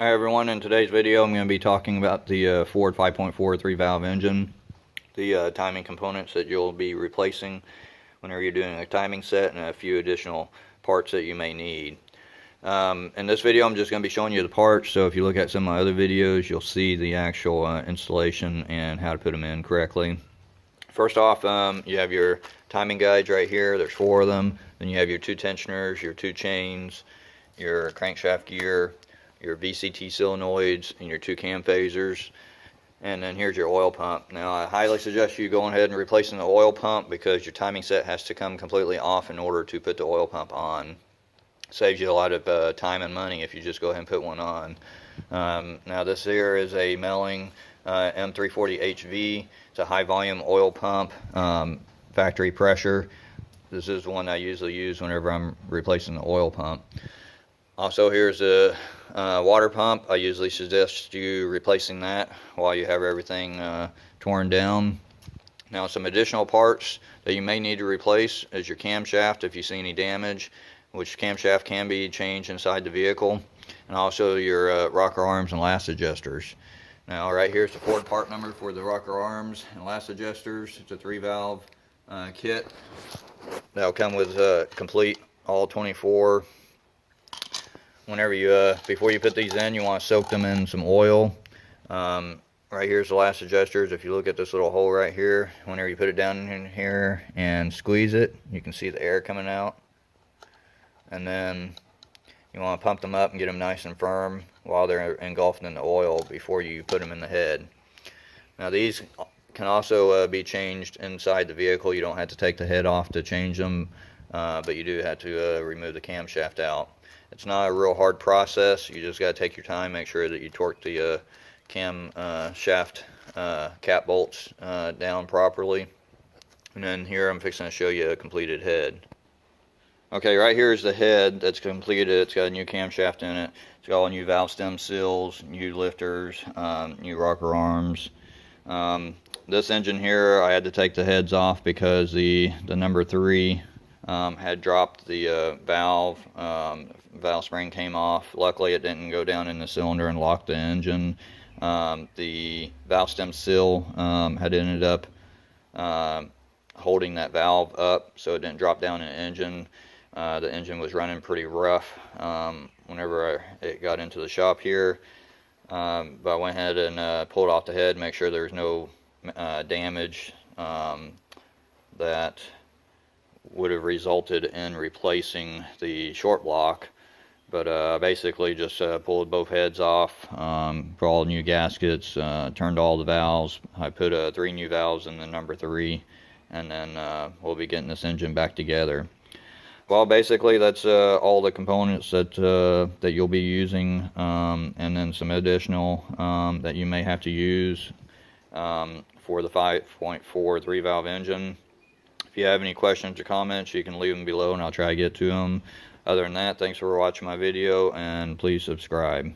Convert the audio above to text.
Hi everyone, in today's video I'm going to be talking about the Ford 5.4 3-valve engine, the timing components that you'll be replacing whenever you're doing a timing set, and a few additional parts that you may need. In this video I'm just going to be showing you the parts, so if you look at some of my other videos you'll see the actual installation and how to put them in correctly. First off, you have your timing guides right here. There's 4 of them. Then you have your 2 tensioners, your 2 chains, your crankshaft gear, your VCT solenoids, and your 2 cam phasers, and then here's your oil pump. Now I highly suggest you going ahead and replacing the oil pump because your timing set has to come completely off in order to put the oil pump on. Saves you a lot of time and money if you just go ahead and put one on. Now this here is a Melling M340HV. It's a high volume oil pump, factory pressure. This is the one I usually use whenever I'm replacing the oil pump. Also, here's a water pump. I usually suggest you replacing that while you have everything torn down. Now, some additional parts that you may need to replace is your camshaft if you see any damage, which camshaft can be changed inside the vehicle, and also your rocker arms and lash adjusters. Now, right here's the Ford part number for the rocker arms and lash adjusters. It's a 3-valve kit. That'll come with complete all 24. Whenever you before you put these in, you want to soak them in some oil. Right here's the lash adjusters. If you look at this little hole right here, whenever you put it down in here and squeeze it, you can see the air coming out. And then you want to pump them up and get them nice and firm while they're engulfed in the oil before you put them in the head. Now these can also be changed inside the vehicle. You don't have to take the head off to change them, but you do have to remove the camshaft out. It's not a real hard process. You just got to take your time, make sure that you torque the cam shaft cap bolts down properly. And then here I'm fixing to show you a completed head. Okay, right here is the head that's completed. It's got a new camshaft in it. It's got all new valve stem seals, new lifters, new rocker arms. This engine here, I had to take the heads off because the number 3 had dropped the valve spring came off. Luckily it didn't go down in the cylinder and lock the engine. The valve stem seal had ended up holding that valve up so it didn't drop down in the engine. The engine was running pretty rough whenever it got into the shop here, but I went ahead and pulled off the head, make sure there was no damage that would have resulted in replacing the short block. But basically just pulled both heads off, put all new gaskets, turned all the valves. I put 3 new valves in the number 3, and then we'll be getting this engine back together. Well, basically that's all the components that you'll be using, and then some additional that you may have to use for the 5.4 3-valve engine. If you have any questions or comments, you can leave them below and I'll try to get to them. Other than that, thanks for watching my video, and please subscribe.